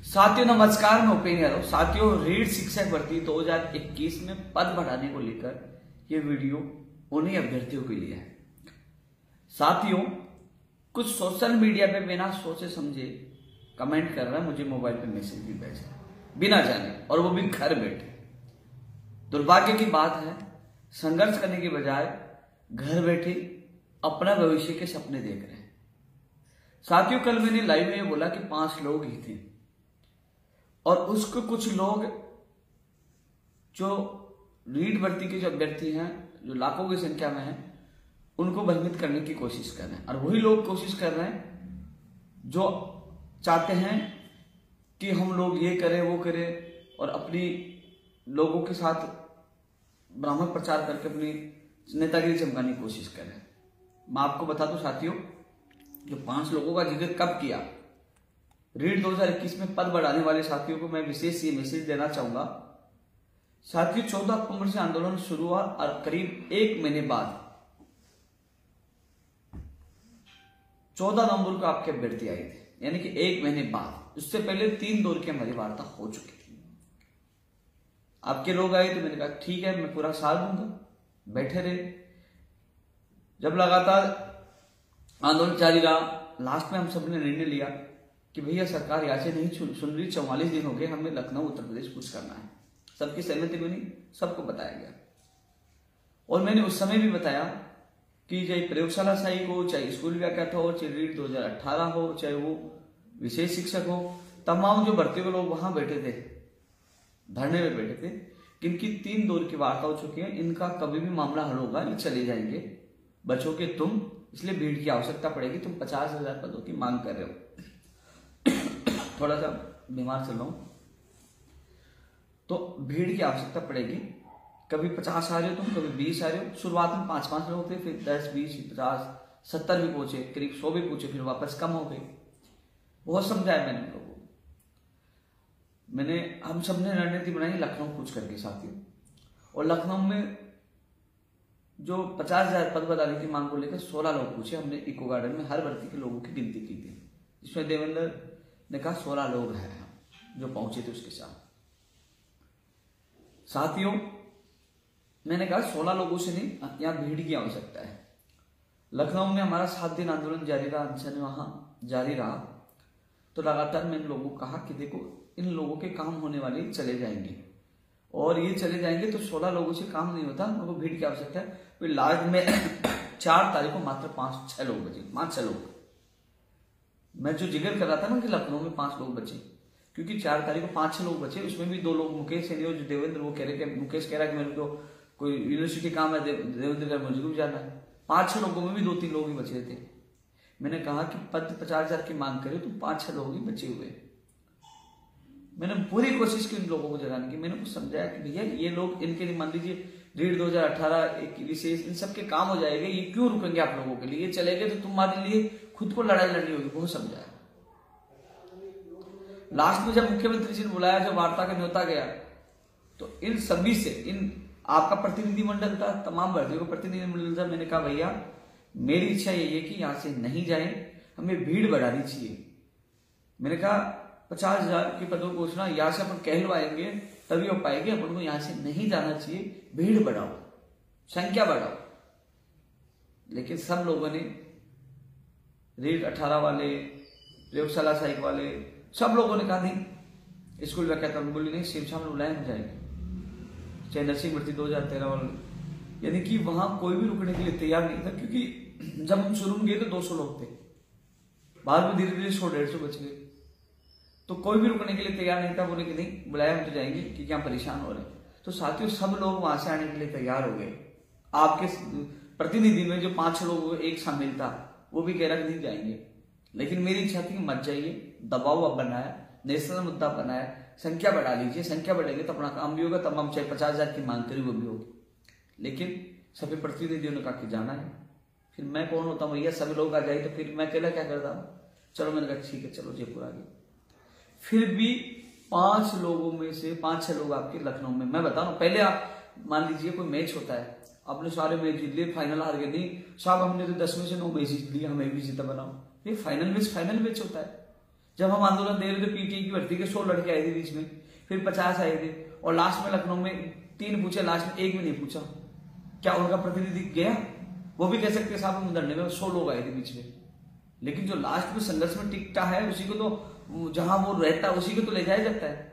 साथियों नमस्कार, मैं उपेंद्र यादव। साथियों, रीट शिक्षक भर्ती 2021 में पद बढ़ाने को लेकर ये वीडियो उन्हीं अभ्यर्थियों के लिए है। साथियों, कुछ सोशल मीडिया पे बिना सोचे समझे कमेंट कर रहा है, मुझे मोबाइल पे मैसेज भी भेज रहा है बिना जाने, और वो भी घर बैठे। दुर्भाग्य की बात है, संघर्ष करने की बजाय घर बैठे अपना भविष्य के सपने देख रहे हैं। साथियों, कल मैंने लाइव में बोला कि 5 लोग ही थे और उसको कुछ लोग जो रीट भर्ती के जो अभ्यर्थी हैं, जो लाखों की संख्या में हैं, उनको भ्रमित करने की कोशिश कर रहे हैं। और वही लोग कोशिश कर रहे हैं जो चाहते हैं कि हम लोग ये करें वो करें और अपनी लोगों के साथ ब्राह्मण प्रचार करके अपनी नेतागिरी चमकाने की कोशिश कर रहे हैं। मैं आपको बता दूं साथियों, जो 5 लोगों का जिक्र कब किया, रीट 2021 में पद बढ़ाने वाले साथियों को मैं विशेष ये मैसेज देना चाहूंगा। साथियों, 14 अक्टूबर से आंदोलन शुरू हुआ और करीब 1 महीने बाद 14 नवंबर को आपके अभ्यर्थी आए थे, यानी कि 1 महीने बाद। उससे पहले 3 दौर की हमारी वार्ता हो चुकी थी। आपके लोग आए तो मैंने कहा ठीक है, मैं पूरा साथ दूंगा। बैठे रहे, जब लगातार आंदोलन जारी रहा, लास्ट में हम सबने निर्णय लिया कि भैया सरकार यहाँ से नहीं सुन रही, 44 दिन हो गए, हमें लखनऊ उत्तर प्रदेश कुछ करना है। सबकी सहमति बनी, सबको बताया गया। और मैंने उस समय भी बताया कि चाहे प्रयोगशाला सहायक हो, चाहे स्कूल व्याख्याता हो, चाहे रीट 2018 हो, चाहे वो विशेष शिक्षक हो, तमाम जो भर्ती के लोग वहां बैठे थे, धरने में बैठे थे, इनकी 3 दौर की वार्ता हो चुकी है। इनका कभी भी मामला हल होगा, ये चले जाएंगे। बचोगे तुम, इसलिए भीड़ की आवश्यकता पड़ेगी। तुम 50,000 पदों की मांग कर रहे हो। थोड़ा सा बीमार चल रहा हूं, तो भीड़ की आवश्यकता पड़ेगी। कभी 50 आ रहे हो तुम, कभी 20 आ रहे हो। शुरुआत में 5-5 लोग थे, फिर 10, 20, 50, 70 भी पहुंचे, करीब 100 भी पहुंचे, फिर वापस कम हो गए। बहुत समझाया मैंने लोगों को। हम सबने रणनीति बनाई लखनऊ कूच करके साथियों। और लखनऊ में जो 50,000 पद बढ़ाने की मांग को लेकर 16 लोग पूछे। हमने इको गार्डन में हर भर्ती के लोगों की गिनती की थी, जिसमें देवेंद्र ने कहा 16 लोग हैं जो पहुंचे थे उसके साथ। साथियों, मैंने कहा 16 लोगों से नहीं, यहां भीड़ की आवश्यकता है। लखनऊ में हमारा 7 दिन आंदोलन जारी रहा, अनशन वहां जारी रहा। तो लगातार मैंने लोगों को कहा कि देखो, इन लोगों के काम होने वाले चले जाएंगे, और ये चले जाएंगे तो 16 लोगों से काम नहीं होता, उनको भीड़ की आवश्यकता है। फिर लास्ट में 4 तारीख को मात्र 5-6 लोग बचे, 5-6 लोग। मैं जो जिक्र कर रहा था ना कि लखनऊ में 5 लोग बचे, क्योंकि 4 तारीख को 5-6 लोग बचे। उसमें भी 2 लोग मुकेश है, जो देवेंद्र, वो कह रहे कि मुकेश कह रहा है कि मेरे को कोई यूनिवर्सिटी काम है, देवेंद्र का मुझे भी जाना है। 5-6 लोगों में भी 2-3 लोग ही बचे थे। मैंने कहा कि पद 50,000 की मांग करे तो 5-6 लोग ही बचे हुए। मैंने पूरी कोशिश की इन लोगों को जगाने की। मैंने कुछ समझाया कि भैया ये लोग, इनके लिए मान लीजिए रीट 2018 एक विशेष, इन सबके काम हो जाएगा, ये क्यों रुकेंगे आप लोगों के लिए? ये चले गए तो तुम्हारे लिए खुद को लड़ाई लड़नी होगी। बहुत समझाया। लास्ट में जब मुख्यमंत्री जी ने बुलाया, जब वार्ता का न्योता गया, तो इन सभी से, इन आपका प्रतिनिधिमंडल था, तमाम भर्तियों का प्रतिनिधिमंडल था। मैंने कहा भैया मेरी इच्छा यही है कि यहां से नहीं जाए, हमें भीड़ बढ़ानी चाहिए। मैंने कहा 50,000 के पदों को घोषणा यहां से अपन कहलवाएंगे तभी हो पाएगी, अपन को यहां से नहीं जाना चाहिए। भीड़ बढ़ाओ, संख्या बढ़ाओ। लेकिन सब लोगों ने, रीट 18 वाले, प्रयोगशाला सहायक वाले, सब लोगों ने कहा नहीं। स्कूल व्याख्याता बोली नहीं, शिवशाम में बुलाए हम जाएंगे। चाहे नर्सिंग भर्ती 2013 वाले, यानी कि वहां कोई भी रुकने के लिए तैयार नहीं था। क्योंकि जब हम शुरू में गए तो 200 लोग थे, बाद में धीरे धीरे 100-150 बच गए। तो कोई भी रुकने के लिए तैयार नहीं था। बोले कि नहीं, बुलाया हम तो जाएंगे, क्योंकि हम परेशान हो रहे हैं। तो साथियों, सब लोग वहां से आने के लिए तैयार हो गए। आपके प्रतिनिधि में जो 5-6 लोग एक शामिल था, वो भी कह रहा कि नहीं जाएंगे। लेकिन मेरी इच्छा थी कि मत जाइए। दबाव अब बनाया, नेशनल मुद्दा बनाया, संख्या बढ़ा लीजिए। संख्या बढ़ेगी तो अपना काम भी होगा, तब हम चाहे 50,000 की मांग करी वो भी होगी। लेकिन सभी प्रतिनिधियों ने कहा कि जाना है। फिर मैं कौन होता हूँ भैया, सभी लोग आ जाए तो फिर मैं अकेला क्या करता हूँ? चलो, मैंने कहा ठीक है, चलो जयपुर आ गए। फिर भी 5 लोगों में से 5-6 लोग आपके लखनऊ में। मैं बता रहा हूं, पहले आप मान लीजिए कोई मैच होता है, आपने सारे मैच जीत लिए, फाइनल हार गए। नहीं साहब, हमने तो 10 में से 9 मैच जीत लिए, हमें भी जीता बनाओ। ये फाइनल मैच होता है। जब हम आंदोलन दे रहे थे पीटीआई की भर्ती के 100 लड़के आए थे बीच में, फिर 50 आए थे, और लास्ट में लखनऊ में 3 पूछे, लास्ट में एक भी नहीं पूछा। क्या उनका प्रतिनिधि गया? वो भी कह सकते साहब हम धरने में 100 लोग आए थे बीच में, लेकिन जो लास्ट में संघर्ष में टिकता है उसी को तो, जहां वो रहता है उसी को तो ले जाया जाता है।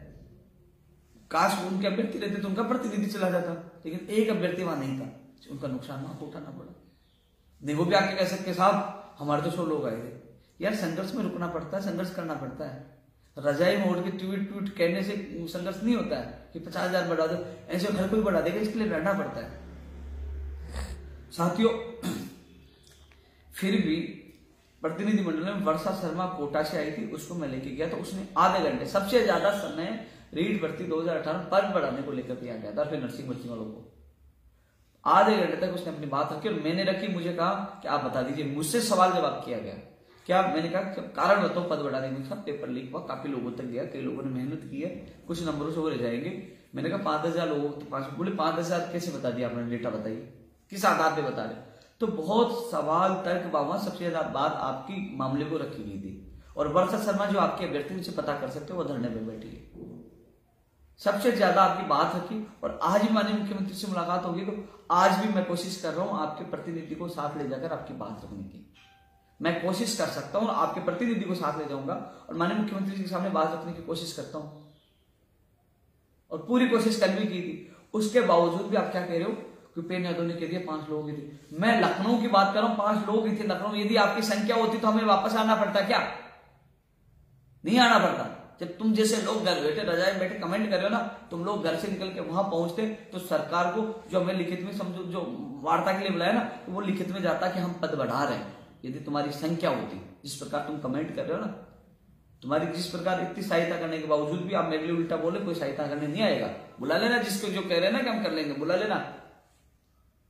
काश उनके अभ्यर्थी रहते तो उनका प्रतिनिधि चला जाता, लेकिन एक अभ्यर्थी वहां नहीं था, उनका नुकसान वहां को उठाना पड़ा। नहीं वो भी आके कह सकते साहब हमारे तो 100 लोग आए थे। यार संघर्ष में रुकना पड़ता है, संघर्ष करना पड़ता है। रजाई मोड़ के ट्वीट कहने से संघर्ष नहीं होता है कि 50,000 बढ़ा दो, ऐसे हर कोई बढ़ा देगा, इसके लिए लड़ना पड़ता है साथियों। फिर भी प्रतिनिधिमंडल में वर्षा शर्मा कोटा से आई थी, उसको मैं लेके गया तो उसने आधे घंटे, सबसे ज्यादा समय रीट भर्ती 2018 पद बढ़ाने को लेकर दिया गया था, फिर नर्सिंग भर्ती वालों को आधे घंटे तक उसने अपनी बात रखी और मैंने रखी। मुझे कहा कि आप बता दीजिए, मुझसे सवाल जवाब किया गया क्या? मैंने कहा कारण बताओ पद बढ़ाने में। सब पेपर लीक हुआ, काफी लोगों तक गया, कई लोगों ने मेहनत की है, कुछ नंबरों से वो रह जाएंगे। मैंने कहा 5,000 लोगों तो बोले 5,000 कैसे बता दिया आपने, डेटा बताइए, किस आधार पे बता रहे? तो बहुत सवाल तर्क बाबा, सबसे ज्यादा बात आपकी मामले को रखी गई थी। और वर्षा शर्मा जो आपके अभ्यर्थी उनसे पता कर सकते हो, वो धरने पर बैठी है, सबसे ज्यादा आपकी बात रखी। और आज ही माननीय मुख्यमंत्री से मुलाकात होगी तो आज भी मैं कोशिश कर रहा हूं आपके प्रतिनिधि को साथ ले जाकर आपकी बात रखने की। मैं कोशिश कर सकता हूं, आपके प्रतिनिधि को साथ ले जाऊंगा और माननीय मुख्यमंत्री जी के सामने बात रखने की कोशिश करता हूं, और पूरी कोशिश कल भी की थी। उसके बावजूद भी आप क्या कह रहे हो कि उपेंद्र यादव ने कह दिया 5 लोगों की थी। मैं लखनऊ की बात कर रहा हूं, 5 लोगों की थी लखनऊ। यदि आपकी संख्या होती तो हमें वापस आना पड़ता क्या? नहीं आना पड़ता। जब तुम जैसे लोग घर बैठे रजाई बैठे कमेंट कर रहे हो ना, तुम लोग घर से निकल के वहां पहुंचते तो सरकार को जो हमें लिखित में समझो, जो वार्ता के लिए बुलाया ना, तो वो लिखित में जाता कि हम पद बढ़ा रहे हैं। यदि तुम्हारी संख्या होती, जिस प्रकार तुम कमेंट कर रहे हो ना, तुम्हारी जिस प्रकार इतनी सहायता करने के बावजूद भी आप मेरे लिए उल्टा बोले, कोई सहायता करने नहीं आएगा। बुला लेना जिसको, जो कह रहे हैं ना कि हम कर लेंगे, बुला लेना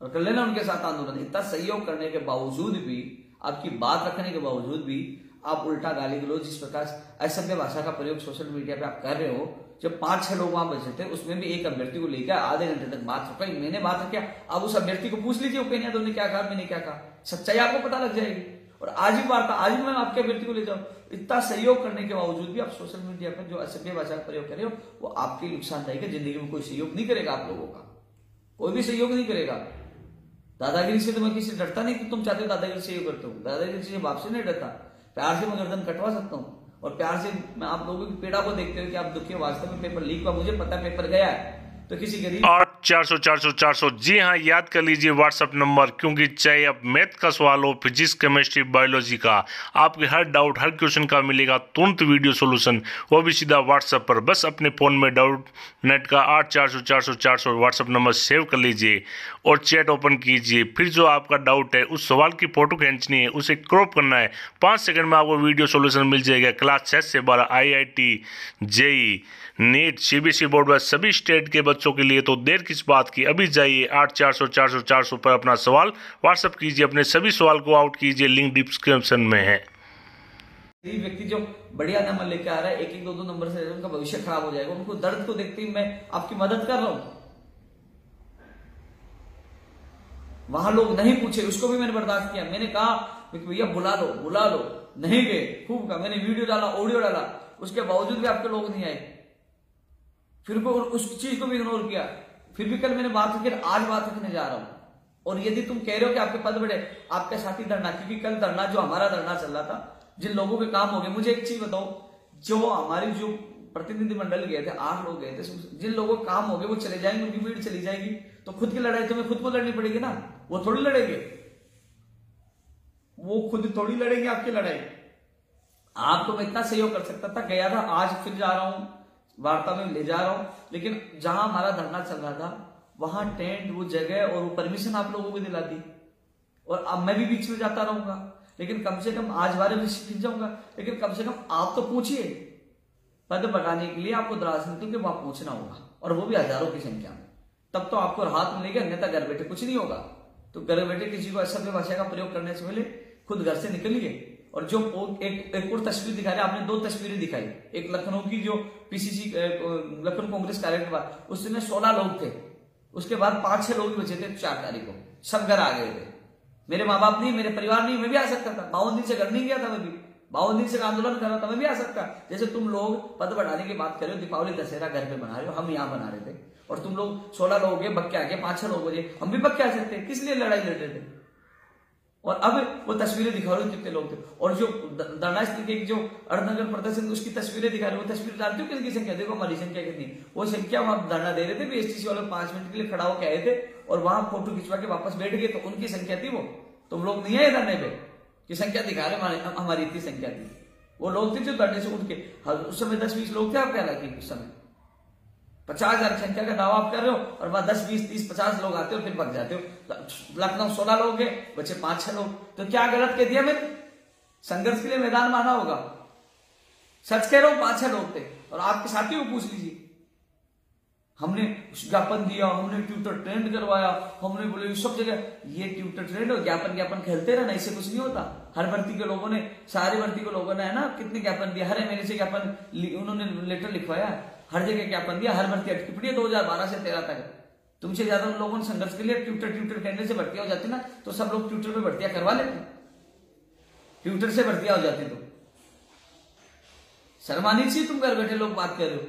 और कर लेना उनके साथ आंदोलन। इतना सहयोग करने के बावजूद भी, आपकी बात रखने के बावजूद भी आप उल्टा गाली गलौज, जिस प्रकार असभ्य भाषा का प्रयोग सोशल मीडिया पे आप कर रहे हो। जब 5-6 लोग वहां बचे थे, उसमें भी एक अभ्यर्थी को लेकर आधे घंटे तक बात रखा, मैंने बात रखा। अब उस अभ्यर्थी को पूछ लीजिए उपेंद्र यादव ने क्या कहा, मैंने क्या कहा, सच्चाई आपको पता लग जाएगी। और आज ही वार्ता, आज ही मैं आपके अभ्यर्थी को ले जाऊं। इतना सहयोग करने के बावजूद भी आप सोशल मीडिया पर जो असभ्य भाषा का प्रयोग कर रहे हो, वो आपके नुकसानदायक है। जिंदगी में कोई सहयोग नहीं करेगा आप लोगों का, कोई भी सहयोग नहीं करेगा। दादागिरी से तो मैं किसी डरता नहीं कि तुम चाहते हो दादागिरी से सहयोग करते हो, दादागिरी से बाप से नहीं डरता। प्यार से मैं गर्दन कटवा सकता हूँ और प्यार से मैं आप लोगों की पीड़ा को देखते हुए कि आप दुखी हो। वास्तव में पेपर लीक हुआ, मुझे पता पेपर गया है, तो किसी गरीब 8/400/400 जी हाँ, याद कर लीजिए व्हाट्सएप नंबर, क्योंकि चाहे अब मैथ का सवाल हो, फिजिक्स, केमिस्ट्री, बायोलॉजी का, आपके हर डाउट, हर क्वेश्चन का मिलेगा तुरंत वीडियो सॉल्यूशन, वो भी सीधा व्हाट्सएप पर। बस अपने फ़ोन में डाउट नेट का 8/400/400 व्हाट्सएप नंबर सेव कर लीजिए और चैट ओपन कीजिए। फिर जो आपका डाउट है, उस सवाल की फोटो खींचनी है, उसे क्रॉप करना है, 5 सेकंड में आपको वीडियो सॉल्यूशन मिल जाएगा। क्लास 6 से 12 IIT, JEE, NEET, CBSE board में सभी स्टेट के बच्चों के लिए। तो देर किस बात की, अभी जाइए 8/400/400 पर अपना सवाल व्हाट्सएप कीजिए, अपने सभी सवाल को आउट कीजिए, लिंक डिस्क्रिप्शन में है। गरीब व्यक्ति जो बढ़िया नंबर लेके आ रहा है, 1-1, 2-2 नंबर से उनका भविष्य खराब हो जाएगा। उनको दर्द को देखते ही मैं आपकी मदद कर रहा हूं। वहां लोग नहीं पूछे, उसको भी मैंने बर्दाश्त किया। मैंने कहा भैया बुला लो, बुला लो, नहीं गए, खूब कहा। मैंने वीडियो डाला, ऑडियो डाला, उसके बावजूद भी आपके लोग नहीं आए। फिर को उस चीज को भी इग्नोर किया। फिर भी कल मैंने बात रखी, आज बात रखने जा रहा हूं। और यदि तुम कह रहे हो कि आपके पद बढ़े, आपके साथी धरना, क्योंकि कल धरना जो हमारा धरना चल रहा था, जिन लोगों के काम हो गए, मुझे एक चीज बताओ, जो हमारी जो प्रतिनिधिमंडल गए थे, 8 लोग गए थे, जिन लोगों के काम हो गए वो चले जाएंगे, उनकी भीड़ चली जाएगी, तो खुद की लड़ाई तुम्हें खुद को लड़नी पड़ेगी ना। वो थोड़ी लड़ेंगे, वो खुद थोड़ी लड़ेंगे आपकी लड़ाई। आपको मैं इतना सहयोग कर सकता था, गया था, आज फिर जा रहा हूं, वार्ता में ले जा रहा हूं। लेकिन जहां हमारा धरना चल रहा था, वहां टेंट, वो जगह और वो परमिशन आप लोगों को दिला दी। और अब मैं भी बीच में जाता रहूंगा, लेकिन कम से कम आज बारे में सीख जाऊंगा। लेकिन कम से कम आप तो पूछिए, पद बढ़ाने के लिए आपको दराज निकल के वहां पहुंचना होगा, और वो भी हजारों की संख्या में। तब तो आपको राहत मिलेगी, अन्यथा घर बैठे कुछ नहीं होगा। तो घर बैठे किसी को असभ्य भाषा का प्रयोग करने से पहले खुद घर से निकलिए। और जो एक और तस्वीर दिखा रहे, आपने 2 तस्वीरें दिखाई। एक लखनऊ की जो PCC लखनऊ कांग्रेस कार्यालय के बाद, उसमें 16 लोग थे, उसके बाद 5-6 लोग बचे थे 4 तारीख को, सब घर आ गए थे। मेरे माँ बाप नहीं, मेरे परिवार नहीं, मैं भी आ सकता था। 52 दिन से घर नहीं गया था मैं भी। 52 दिन से आंदोलन कर रहा था, मैं भी आ सकता। जैसे तुम लोग पद बढ़ाने की बात कर रहे हो, दीपावली दशहरा घर पे बना रहे हो, हम यहाँ बना रहे थे, और तुम लोग 16 लोग हो, बक्के आके 5-6 लोग हो जाए, हम भी बक्के आ सकते, किस लिए लड़ाई लड़ रहे थे। और अब वो तस्वीरें दिखा रहे हो कितने लोग थे, और जो धरनास्थल के जो अड़नगर प्रदर्शन उसकी तस्वीरें दिखा रहे हो, वो तस्वीर जानते हो किसकी संख्या, देखो हमारी संख्या कितनी, वो संख्या वहां धरना दे रहे थे, बीएसटीसी वाले 5 मिनट के लिए खड़ा होकर आए थे और वहां फोटो खिंचवा के वापस बैठ गए, तो उनकी संख्या थी वो। तुम लोग नहीं आए धरने पे की संख्या दिखा रहे, हमारी इतनी संख्या थी। वो लोग थे जो धरने से उठ के, उस समय 10-20 लोग थे आपके, हालांकि उस समय 50,000 संख्या का दावा आप कर रहे हो, और वहां 10, 20, 30, 50 लोग आते हो, फिर भग जाते हो। लखनऊ 16 लोग गए, बचे 5-6 लोग, तो क्या गलत कह दिया मैंने? संघर्ष के लिए मैदान माना होगा, सच कह रहा हूं, 5-6 लोग थे, और आपके साथी को पूछ लीजिए। हमने ज्ञापन दिया, हमने ट्विटर ट्रेंड करवाया, हमने बोले सब जगह, ये ट्विटर ट्रेंड और ज्ञापन खेलते रहना, इससे कुछ नहीं होता। हर भर्ती के लोगों ने, सारी भर्ती के लोगों ने है ना, कितने ज्ञापन दिया, हर एमएलए से ज्ञापन उन्होंने लेटर लिखवाया, हर जगह ज्ञापन दिया, हर भर्ती अटकी पड़ी है 2012 से 13 तक। तुमसे ज्यादा उन लोगों ने संघर्ष के लिए ट्विटर कहने से भर्तियां हो जाती ना, तो सब लोग ट्विटर पे भर्तियां करवा लेते, ट्विटर से भर्तियां हो जाती। तो शर्मानी चाहिए, तुम घर बैठे लोग बात कर रहे हो।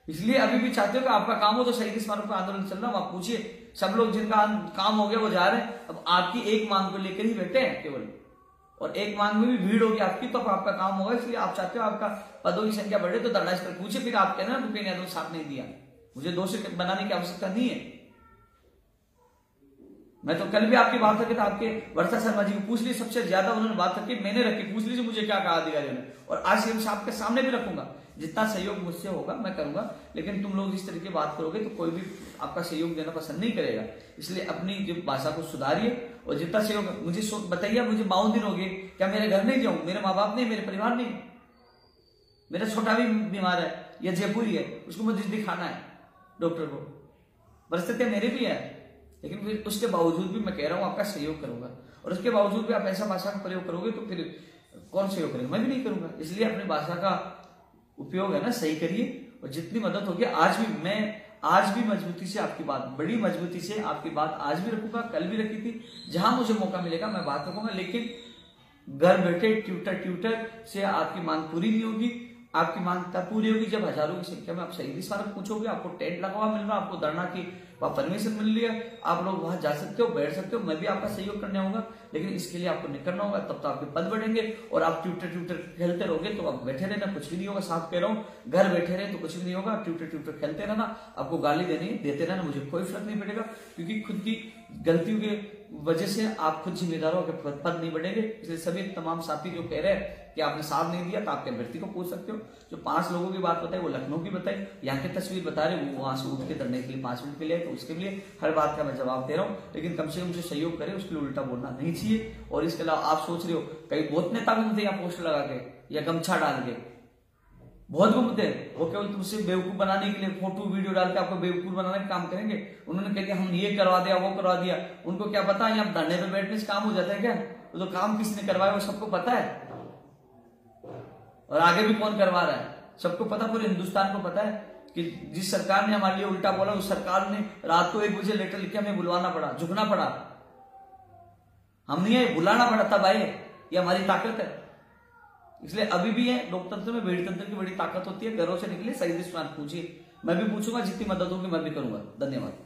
इसलिए अभी भी चाहते हो कि आपका काम हो तो शहीद स्मारक पर आंदोलन चल रहा है, आप पूछिए, सब लोग जिनका काम हो गया वो जा रहे हैं। अब आपकी एक मांग को लेकर ही बैठे हैं केवल, और एक मांग में भी भीड़ होगी आपकी, तो आपका काम होगा। इसलिए आप चाहते हो आपका पदों की संख्या बढ़े, तो धरनास्थल पूछे, फिर आप कहना भूपेंद्र यादव साथ नहीं दिया, मुझे दोषी बनाने की आवश्यकता नहीं है। मैं तो कल भी आपकी बात रखी था, आपके वर्षा शर्मा जी को पूछ लीजिए, सबसे ज्यादा उन्होंने बात रखी, मैंने रखी, पूछ लीजिए मुझे क्या कहा अधिकारियों ने, और आज सीएम साहब के सामने भी रखूंगा। जितना सहयोग मुझसे होगा मैं करूंगा, लेकिन तुम लोग जिस तरीके बात करोगे तो कोई भी आपका सहयोग देना पसंद नहीं करेगा। इसलिए अपनी जो भाषा को सुधारिए, और जितना सहयोग मुझे बताइए, मुझे 52 दिन हो गए, क्या मेरे घर नहीं जाऊं? मेरे माँ बाप नहीं, मेरे परिवार नहीं, मेरा छोटा भी बीमार है या जयपुरी है, उसको मुझे दिखाना है डॉक्टर को, परिस्थितियां मेरी भी है, लेकिन फिर उसके बावजूद भी मैं कह रहा हूं आपका सहयोग करूंगा। और उसके बावजूद भी आप ऐसा भाषा का प्रयोग करोगे तो फिर कौन सहयोग करेगा? मैं भी नहीं करूंगा। इसलिए अपनी भाषा का उपयोग है ना सही करिए, और जितनी मदद होगी आज भी मजबूती से आपकी बात, बड़ी मजबूती से आपकी बात आज भी रखूंगा, कल भी रखी थी, जहां मुझे मौका मिलेगा मैं बात रखूंगा। लेकिन घर बैठे ट्विटर से आपकी मांग पूरी नहीं होगी। आपकी मांग तब पूरी होगी जब हजारों की संख्या में आप शहीद स्मारक पूछोगे, आपको टेंट लगा हुआ मिल रहा, आपको धरना की परमिशन मिल रही है, आप लोग वहां जा सकते हो, बैठ सकते हो, मैं भी आपका सहयोग करने आऊंगा। लेकिन इसके लिए आपको निकलना होगा, तब तो आपके पद बढ़ेंगे। और आप ट्विटर खेलते रहोगे तो आप बैठे रहना, कुछ भी नहीं होगा। साफ कह रहा हूं, घर बैठे रहे तो कुछ भी नहीं होगा, ट्विटर खेलते रहना, आपको गाली देते रहना, मुझे कोई फर्क नहीं पड़ेगा, क्योंकि खुद की गलतियों के वजह से आप खुद जिम्मेदार हो, पद नहीं बढ़ेंगे। इसलिए सभी तमाम साथी जो कह रहे हैं कि आपने साथ नहीं दिया, तो आपके अभ्यर्थी को पूछ सकते हो। जो 5 लोगों की बात बताई वो लखनऊ की बताई, यहाँ की तस्वीर बता रहे वो वहां से उठ के धरने के लिए 5 मिनट के लिए, तो उसके लिए हर बात का मैं जवाब दे रहा हूँ। लेकिन कम से कम जो सहयोग करे उसके लिए उल्टा बोलना नहीं चाहिए। और इसके अलावा आप सोच रहे हो कई बहुत नेता घूमते यहाँ पोस्टर लगा के या गमछा डाल के, बहुत घूमते हैं, वो केवल तुमसे बेवकूफ बनाने के लिए फोटो वीडियो डाल के आपको बेवकूफ बनाने का काम करेंगे। उन्होंने कह दिया हम ये करवा दिया, वो करवा दिया, उनको क्या पता यहाँ धरने पे बैठने से काम हो जाता है क्या? तो काम किसने करवाया वो सबको पता है, और आगे भी कौन करवा रहा है सबको पता, पूरे हिंदुस्तान को पता है कि जिस सरकार ने हमारे लिए उल्टा बोला, उस सरकार ने रात को 1 बजे लेटर लिख के हमें बुलवाना पड़ा, झुकना पड़ा, हम नहीं आए, बुलाना पड़ा तब आए। ये हमारी ताकत है। इसलिए अभी भी है लोकतंत्र में, भीड़ तंत्र की बड़ी ताकत होती है। घरों से निकले, शहीद स्मारक पूछिए, मैं भी पूछूंगा, जितनी मदद होगी मैं भी करूंगा। धन्यवाद।